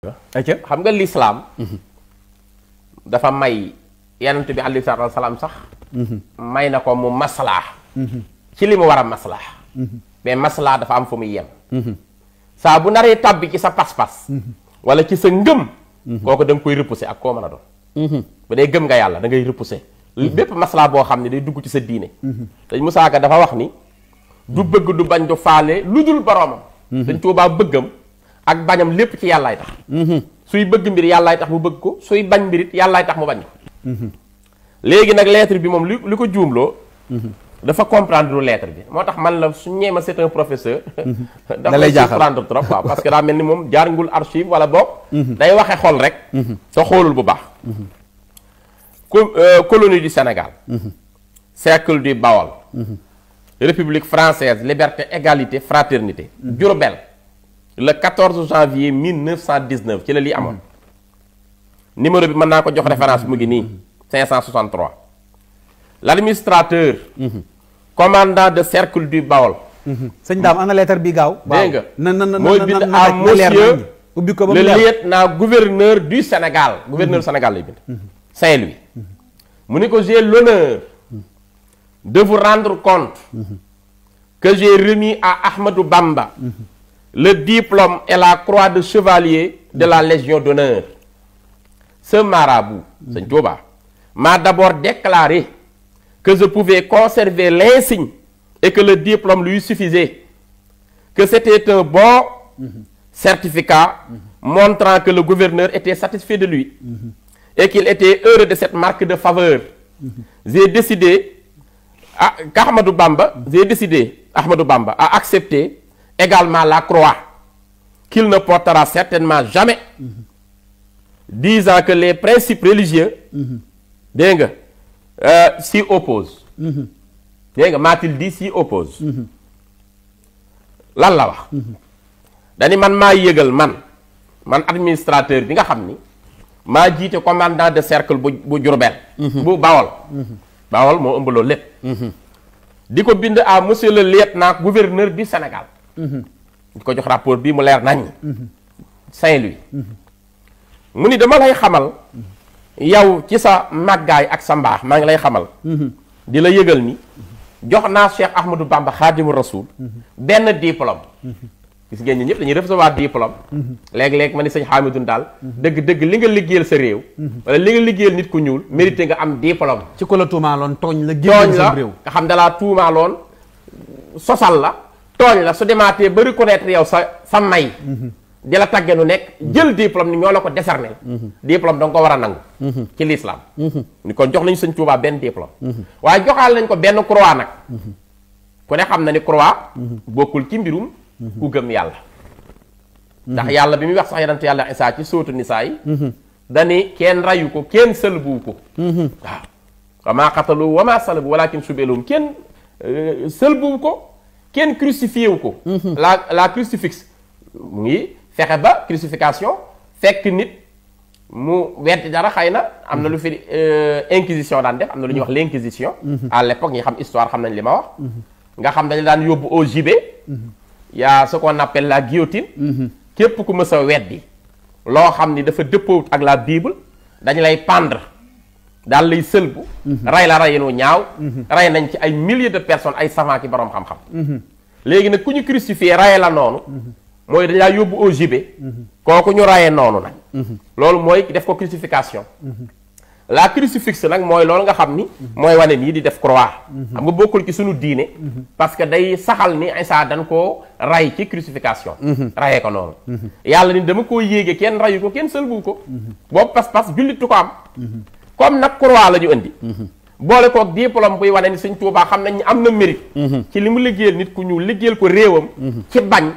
xam nga l'islam dafa may yonent bi alayhi salaatu wa salaam sax may na ko mu maslaa ci li mu war a maslaa mais maslaa dafa am fu muy yem saa bu naree tàbbi ci sa pas-pas wala ci sa ngëm kooku da nga koy repousser ak koo mën a doon bu dee gëm nga yàlla da ngay repousser bépp maslaa boo xam ne day dugg ci sa diine dañ Musaa Ka dafa wax ni du bëgg du bañ du faale lu dul boroomam dañ Tuubaa bëggam ak bañam lépp ci yàllaay tax suy bëgg mbir yàllaay tax mu bëgg ko suy bañ mbirit yàllaay tax mu bañ ko léegi nag lettre bi moom li ko juumloo dafa comprendre lu lettre bi moo tax man la su ñeema c'est un professeur dafa lay comprendre trop waaw parce que daa mel ni moom jaarngul archive wala boog day waxe xol rek te xoolul bu baax colonie du Sénégal cercle du Baol République française liberté égalité fraternité Diourbel le 14 janvier 1919 ci la lii amoon numéro bi mën naa ko jox référence bi mu ngi nii 563 l'administrateur commandant de cercle du Baol sëñ Dame ana lettre bi gaaw dégg nga mooy bind à monsieur le lieutenant gouverneur du Sénégal gouverneur Sénégal lay bind Saint-Louis mu ni ko j'ai l'honneur de vous rendre compte que j'ai remis à Ahmadou Bamba le diplôme et la croix de chevalier de la Légion d'honneur. Ce marabout, Sëñ Tuubaa, m'a d'abord déclaré que je pouvais conserver l'insigne et que le diplôme lui suffisait, que c'était un bon certificat montrant que le gouverneur était satisfait de lui et qu'il était heureux de cette marque de faveur. J'ai décidé Ahmadou Bamba à accepter également la croix qu'il ne portera certainement jamais, disant que les principes religieux dégg nga s'y opposent. dégg nga m'a-t-il dit s'y oppose. lan la wax. dani man maa yëgal man administrateur bi nga xam ni maa jiite commandant de cercle bu Diourbel. bu Bawol. Bawol moo ëmb loolu lépp. di ko bind à monsieur le lieutenant gouverneur du Sénégal. di ko jox rapport bii mu leer nañ Saint-Louis mu ni dama lay xamal yow ci sa màggaay ak sa mbaax maa ngi lay xamal di la yëgal ni jox naa Cheikh Ahmadou Bamba Khadimu Rasoul benn diplôme gis ngeen ñi ñëpp dañuy recevoir diplôme léeg-léeg ma ni sëñ Hamidou daal dëgg-dëgg li nga liggéeyal sa réew wala li nga liggéeyal nit ku ñuul mérité nga am diplôme ci ko la tuumaaloon tooñ la génn sa réew nga xam dalaa tuumaaloon sosal la tooñ la su demaatee ba reconnaître yow sa may di la tàgge nu nekk jël diplôme ni ñoo la ko décerner diplôme danga ko war a nangu ci l'islam ni kon jox nañu sëñ Tuubaa benn diplôme waaye joxaal nañ ko benn croix nag ku ne xam na ni croix bokkul ci mbirum ku gëm yàlla ndax yàlla bi muy wax sax yonent yàlla Isaa ci sóotu Nisaa yi dani kenn rayu ko kenn sëlbu ko waaw wa maa qatalu wa maa salabu walakin subelum kenn sëlbu ko kenn crucifié wu ko la crucifix mu ngi fexe ba crucifixion fekk nit mu weddi dara xëy na am na lu fi inquisition daan def am na lu ñuy wax l'inquisition à l'époque ñi xam histoire xam nañ li ma wax nga xam dañu daan yóbbu au gibet y'a ce qu'on appelle la guillotine képp ku mës a weddi loo xam ni dafa dëppoowut ak la Bible dañu lay pendre daal lay sëlbu rey la reyinu ñaaw rey nañ ci ay milliers de personnes ay savants ki boroom xam-xam léegi nag ku ñu crucifié reye la noonu mooy dañ laa yóbbu au gibet kooku ñu reyee noonu nag loolu mooy def ko crucifixion la crucifix nag mooy loolu nga xam ni mooy wane nii di def croix xam nga bokkul ci suñu diine parce que day saxal ni Isaa dañ koo rey ci crucifixion reyee ko noonu yàlla ni dama koo yéege kenn reyu ko kenn sëlbu ko boobu pas-pas jullitu ko am comme nag croix la ñu indi boole kook diplôme buy wane ni Sëñ Tuubaa xam nañ ni am na mérite ci li mu liggéeyal nit ku ñuul liggéeyal ko réewam ci bañ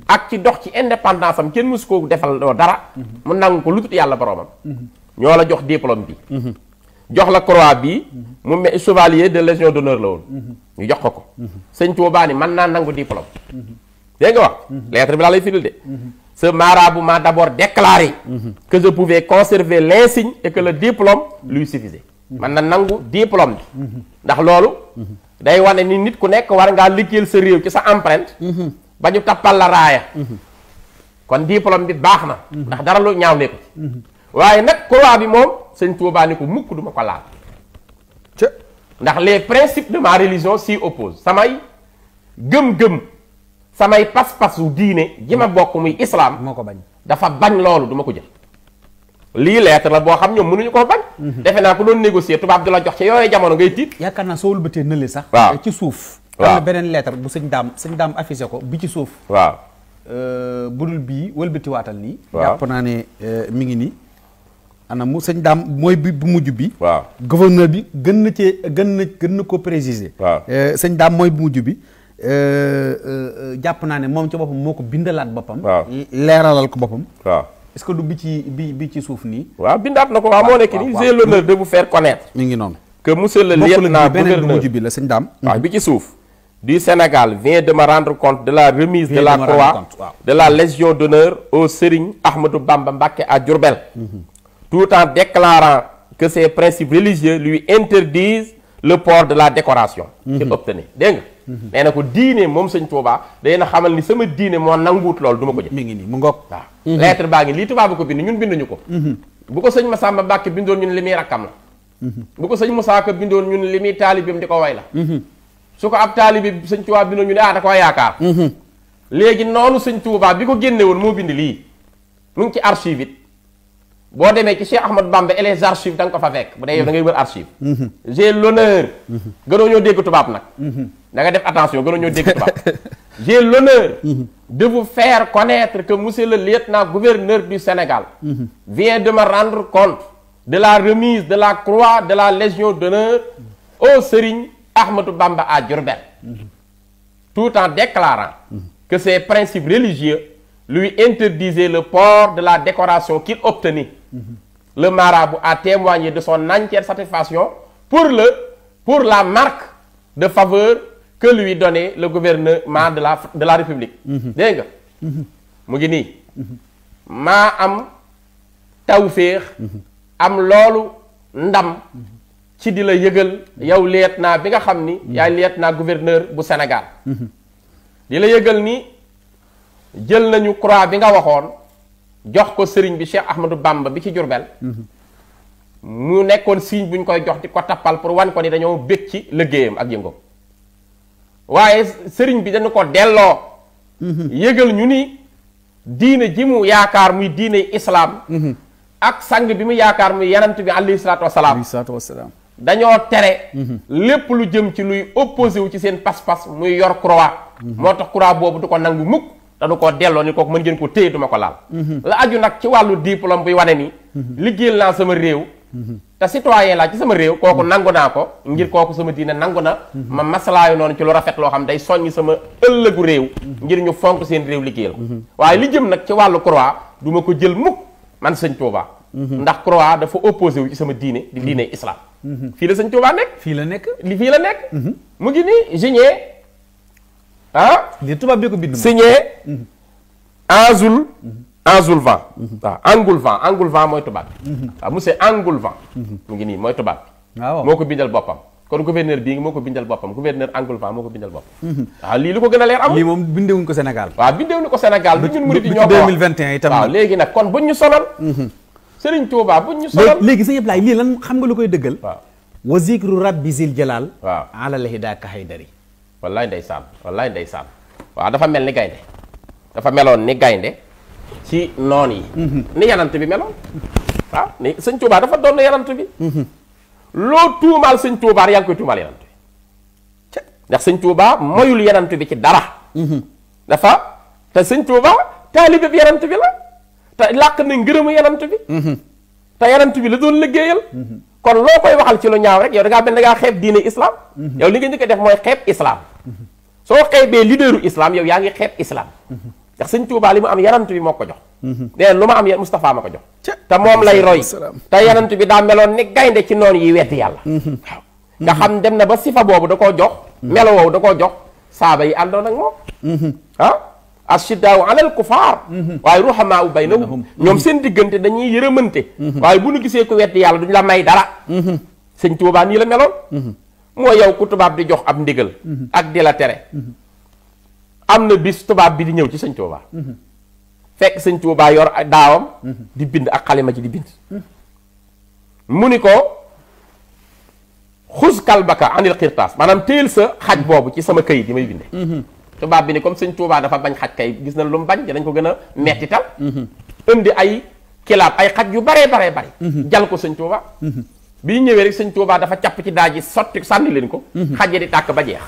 ak ci dox ci indépendance am kenn mësu koo defal doo dara mu nangu ko lu tut yàlla boroomam ñoo la jox diplôme bi jox la croix bi mu me chevalier de Légion d'honneur la woon ñu jox ko Sëñ Tuubaa ni mën naa nangu diplôme dégg nga wax lettre bi laa lay firil de ce marabout m'a d'abord déclaré que je pouvais conserver l'insigne et que le diplôme lui suffisait man na nangu diplôme bi ndax loolu day wane ni nit ku nekk war ngaa liggéeyal sa réew ci sa empreinte ba ñu tappal la raaya kon diplôme bi baax na ndax dara lu ñaaw nekku ci waaye nag croix bi moom sëñ Tuubaa ni ko mukk duma ko laal ndax les principes de ma religion s'y opposent samay gëm-gëm samay pas-pasu diine ji ma bokk muy islam moo ko bañ dafa bañ loolu duma ko jël lii lettre la boo xam ñoom mënuñu koo bañ defe naa ko doon négocier tubaab di la jox ci yooyu jamono ngay tiit yaakaar naa soo wëlbatee nële sax waaw ci suuf waaw am na beneen lettre bu sëñ daam affiché ko bi ci suuf waaw budul bii wëlbati waatal nii waaw jàpp naa ne mi ngi nii ana mu sëñ daam mooy bi bu mujj bi waaw gouverneur bi gën na ko préciser waaw sëñ daam mooy bu mujj bi jàpp naa ne moom ci boppam moo ko bindalaat boppam waaw leeralal ko boppam waaw est-ce que du bi ci suuf nii waaw bindaat na ko waaw moo nekk nii j'ai l'honneur de vous faire connaître mi ngi noonu que monsieur le lieutenant beneen bu gouverneur mujj bi la sëñ daam waaw bi ci suuf du Sénégal vient de me rendre compte de la remise de la croix de la Légion d'honneur au Serigne Ahmadou Bamba Mbacké à Diourbel tout en déclarant que ses principes religieux lui interdisent le port de la décoration qu'il obtenait dégg nga nee na ko diine moom sëñ Tuubaa day na xamal ni sama diine moo nanguut loolu du ma ko jël mi ngi nii mu ngoog waaw lettre baa ngi lii tubaab bi ko bind ñun binduñu ko bu ko sëñ Massamba Mbacké bindoon ñun li muy rakkam la bu ko sëñ Moussa Ka bindoon ñun li muy taalibeem di ko way la su ko ab taalibe sëñ Tuubaa bindoon ñu ne da ko yaakaar léegi noonu sëñ Tuubaa bi ko génne woon moo bind lii mu ngi ci archive it boo demee ci Cheikh Ahmadou Bamba et les archives da nga ko fa fekk bu dee yow da ngay wër archive j'ai l'honneur gënoo ñoo dégg tubaab nag da nga def attention gënoo ñoo dégg tubaab j'ai l'honneur de vous faire connaître que monsieur le lieutenant gouverneur du Sénégal vient de me rendre compte de la remise de la croix de la Légion d'honneur au Serigne Ahmadou Bamba à Diourbel tout en déclarant que ses principes religieux lui interdisaient le port de la décoration qu'il obtenait. Le marabout a témoigné de son entière satisfaction pour la marque de faveur que lui donnait le gouvernement de la République. Dégg nga mu ngi nii maa am tawféex am loolu ndam ci di la yëgal yow lieutenant bi nga xam ni yaay lieutenant gouverneur bu Sénégal di la yëgal ni jël nañu croix bi nga waxoon jox ko sëriñ bi Cheikh Ahmadou Bamba bi ci Diourbel mu nekkoon signe bu ñu koy jox di ko tappal pour wan ko ni dañoo bég ci liggéeyam ak yëngoom waaye sëriñ bi dañu ko delloo yëgal ñu ni diine ji mu yaakaar muy diine islam ak sang bi mu yaakaar muy yanant bi alayhi salaatu wasalaam dañoo tere lépp lu jëm ci luy opposé wu ci seen pas-pas muy yor croix moo tax croix boobu du ko nangu mukk te du ko delloo ni kooku mën ngeen ko téye duma ko laal la aju nag ci wàllu diplôme buy wane ni liggéeyal naa sama réew te citoyen laa ci sama réew kooku nangu naa ko ngir kooku sama diine nangu na ma masalaayu noonu ci lu rafet loo xam day soññ sama ëllëgu réew ngir ñu fonk seen réew liggéeyal ko waaye li jëm nag ci wàllu croix du ma ko jël mukk man sëñ Tuubaa ndax croix dafa opposé wu ci sama diine di diine islam fii la sëñ Tuubaa nekk fii la nekk fii la nekk mu ngi nii signé li tubaab bi ko bind signé Engoulevent waaw Engoulevent mooy tubaab bi waaw monsieur Engoulevent mu ngi nii mooy tubaab bi waaw moo ko bindal boppam kon gouverneur bii moo ko bindal boppam gouverneur Engoulevent moo ko bindal boppam waaw lii lu ko gën a leer amul lii moom bindewuñ ko Sénégal waaw bindewuñu ko Sénégal du ñun murid yi ñoo ko 2021 itam waaw léegi nag kon buñ ñu sonal Sëriñ Tuubaa buñ ñu sonal léegi sëñ Ablaye lii lan xam nga lu koy dëggal waaw wa zikru rabbi zil jalal waaw ala lahidaaka haydari wallaay ndeysaan waaw dafa mel ni gaynde dafa meloon ni gaynde ci noon yi ni yanant bi meloon waaw ni sëñ Tuubaa dafa doon yanant bi loo tuumaal sëñ Tuubaa yaa ngi koy tuumaal yanant bi ndax sëñ Tuubaa moyul yanant bi ci dara dafa te sëñ Tuubaa taalibe bi yanant bi la te làq na ngërëmu yanant bi te yanant bi la doon liggéeyal kon loo koy waxal ci lu ñaaw rek yow da ngaa benn da ngaa xeeb diine islam yow li nga njëkk a def mooy xeeb islam soo xeebee leaderu islam yow yaa ngi xeeb islam ndax sëñ Tuubaa li mu am yanant bi moo ko jox nee lu ma am Moustapha ma ko jox te moom lay roy te yanant bi daa meloon ni gaynde ci noonu yi weddi yàlla waaw nga xam dem na ba sifa boobu da koo jox melo woowu da koo jox saaba yi àndoon ak moom ashiddaaw alal kufaar waaye ruhamaa baynahum ñoom seen diggante dañuy yërëmante waaye bu nu gisee ko weddi yàlla duñ la may dara sëñ Tuubaa nii la meloon moo yow ku tubaab di jox ab ndigal ak di la tere am na bis tubaab bi di ñëw ci sëñ Tuubaa fekk sëñ Tuubaa yor daawam di bind ak xalima ci di bind mu ni ko xus kalbaka anil xirtaas maanaam téel sa xaj boobu ci sama këyit yi may binde tubaab bi ni comme sëñ Tuubaa dafa bañ xaj kay gis na lu mu bañ dinañ ko gën a mettital indi ay kilaab ay xaj yu baree jal ko sëñ Tuubaa bii ñëwee rek sëñ Tuubaa dafa capp ci daaj yi sotti sànni leen ko xaj yi di tàkk ba jeex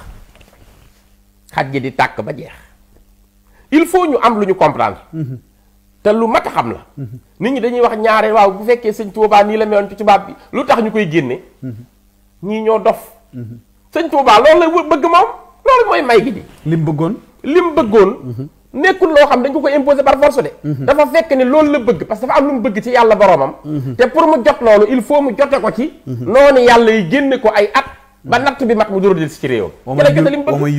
xaj yi di tàkk ba jeex il faut ñu am lu ñu comprendre te lu mat a xam la nit ñi dañuy wax ñaare waaw bu fekkee sëñ Tuubaa nii la meloon ci tubaab bi lu tax ñu koy génne ñii ñoo dof sëñ Tuubaa loolu la bëgg moom loolu mooy may gi di lim bëggoon nekkul loo xam dañ ko imposer par force de dafa fekk ne loolu la bëgg parce que dafa am lu mu bëgg ci yàlla boromam te pour mu jot loolu il faut mu jote ko ci noonu yàlla yi génne ko ay at ba natt bi mat mu dóor del ci réew wa man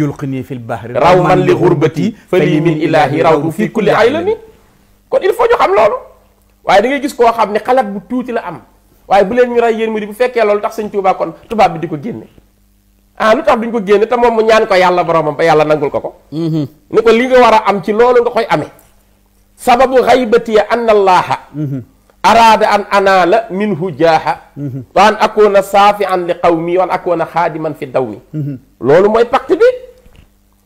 yulqini fil bahri raw man li xurbati fa lii min ilaahi rawdu fi kulli aylami kon il faut ñu xam loolu waaye da ngay gis koo xam ne xalaat bu tuuti la am waaye bu leen ñu ray yéen mu di bu fekkee loolu tax sëñ Tuubaa kon tubaab bi di ko génne lu tax duñ ko génne te moom mu ñaan ko yàlla boromam ba yàlla nangul ko ni ko li nga war a am ci loolu nga koy amee sababu xaybati anna allaha araada an anaala minhu jaaha wa an akoona saafian li qawmi wa an akoona xaadiman fi dawmi loolu mooy pacte bi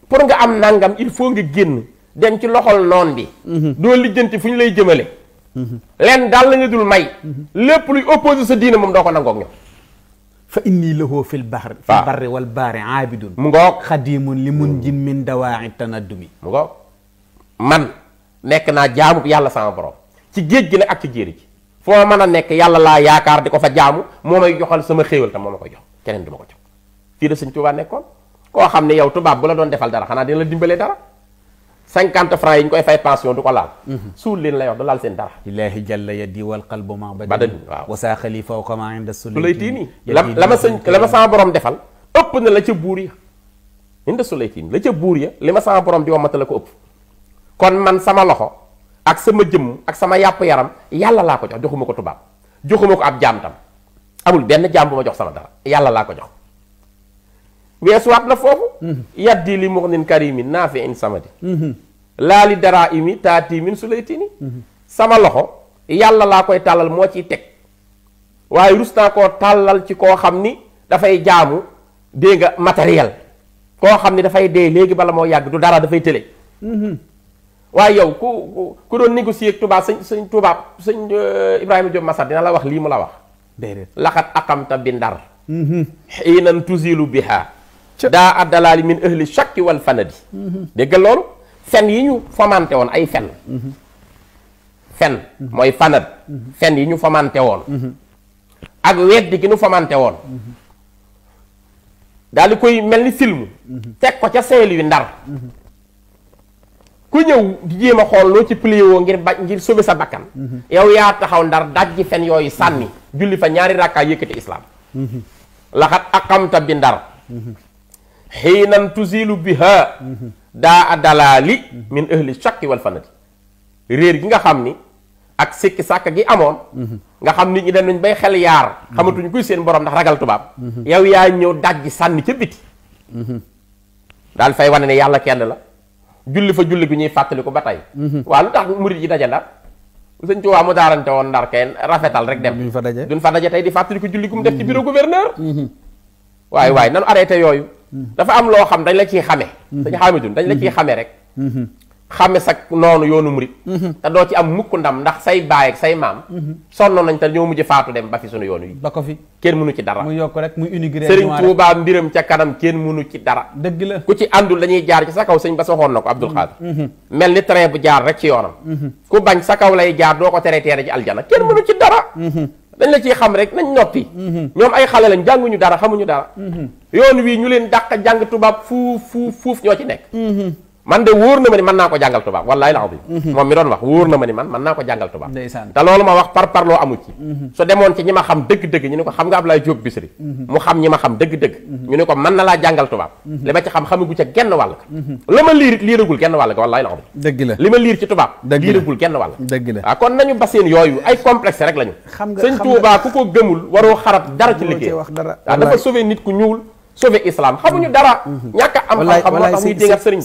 pour nga am nangam il faut nga génn dem ci loxol noon bi doo lijjanti fu ñu lay jëmale leen daal la nga dul may lépp luy opposé sa diine moom doo ko nangoog ñoom fa inni lahu fil barri wal bahri aabidun mu ngoog xadimun li munjin min dawaa'i tanaddumi mu ngoog man nekk naa jaamu yàlla sama borom ci géej gi nag ak ci jéeri ji foo mën a nekk yàlla laa yaakaar di ko fa jaamu moo may joxal sama xéewal tam moo ma koy jox keneen du ma ko jox fii la sëñ Tuubaa nekkoon koo xam ne yow tubaab bu la doon defal dara xanaa dina la dimbalee dara 50 francs yi ñu koy fay pension du ko laal suul leen la yox du laal seen dara ilaahi jalla yadi wal qalbu ma badani waaw wasa xalifa wa kama inda Sulaytini la ma sama borom defal ëpp na la ca buur ya inda Sulaytini la ca buur ya li ma sama borom di wamata la ko ëpp kon man sama loxo ak sama jëmm ak sama yàpp yaram yàlla laa ko jox joxuma ko tubaab joxuma ko ab jaam tam amul benn jaam bu ma jox sama dara yàlla laa ko jox weesuwaat na foofu yaddi li muxnin karimin naafi in samadi laa li dara imi taati min Sulaytini sama loxo yàlla laa koy tàllal moo ciy teg waaye rus naa koo tàllal ci koo xam ni dafay jaamu dégg nga matériel koo xam ni dafay dee léegi bala moo yàgg du dara dafay tële waaye yow ku doon négocier ak tubaab sëñ tubaab sëñ Ibrahima Diop Massad dina la wax lii mu la wax déedéet laxat aqamta bi ndar xiinan tuzilu biha daa addalaali min ahli shakki wal fanadi dégg loolu fen yi ñu fomante woon ay fen fen mooy fanad fen yi ñu fomante woon ak weddi gi ñu fomante woon daal di koy mel ni film teg ko ca Saint-Louis Ndar ku ñëw di jéem a xool loo ci plié woo ngir sauver sa bakkan yow yaa taxaw Ndar dajji fen yooyu sànni julli fa ñaari rakkaa yëkkati islam laxat aqamta bi Ndar xiinan tuzilu biha daa a dalaali min ahli shakki wal fanati réer gi nga xam ni ak sikki sàkk gi amoon nga xam nit ñi dem nañ bay xel yaar xamatuñ kuy seen borom ndax ragal tubaab yow yaa ñëw dajji sànni ca biti daal fay wane ne yàlla kenn la julli fa julli gu ñuy fàttali ko ba tey waaw lu tax murid yi daje Ndar sëñ Tuubaa mu daarante woon Ndar kenn rafetal rek dem duñ fa daje tey di fàttali ko julli gu mu def ci bureau gouverneur waaye nanu arrêté yooyu dafa am loo xam dañ la ciy xame dañ xaamidun dañ la ciy xame rek xame sa noonu yoonu murit te doo ci am mukk ndam ndax say baay ak say maam sonnoon nañ te ñoo mujj faatu dem ba fi sunu yoonu yi ba ko fi kenn mënu ci dara muy yokk rek muy unigré Sëriñ Tuubaa mbiram ca kanam kenn mënu ci dara dëgg la ku ci àndul dañuy jaar ci sa kaw sëñ ba soxoon na ko Abdul Xaadir mel ni train bu jaar rek ci yoonam ku bañ sa kaw lay jaar doo ko tere teere ci aljana kenn mënu ci dara dañ la ciy xam rek nañ noppi ñoom ay xale lañ jànguñu dara xamuñu dara yoon wii ñu leen dàq jàng tubaab fuuf ñoo ci nekk man de wóor na ma ni mën naa ko jàngal tubaab wallaahi la moom mi doon wax wóor na ma ni man mën naa ko jàngal tubaab te loolu ma wax parloo amu ci su demoon ci ñi ma xam dëgg-dëgg ñu ne ko xam nga Ablaye Diop Bichri mu xam ñi ma xam dëgg-dëgg ñu ne ko mën na laa jàngal tubaab li ma ci xam xamagu ca genn wàll ka la ma liiragul genn wàll ka wallaahi la dëgg la li ma liir ci tubaab liiragul genn wàll dëgg la waaw kon nañu baseen yooyu ay complexe rek lañu sëñ Tuubaa ku ko gëmul waroo xarab dara ci liggéey waaw dafa sauver nit ku ñuul sauver islam xamuñu dara ñàkk a am xam-xam moo tax muy déngat sëriñ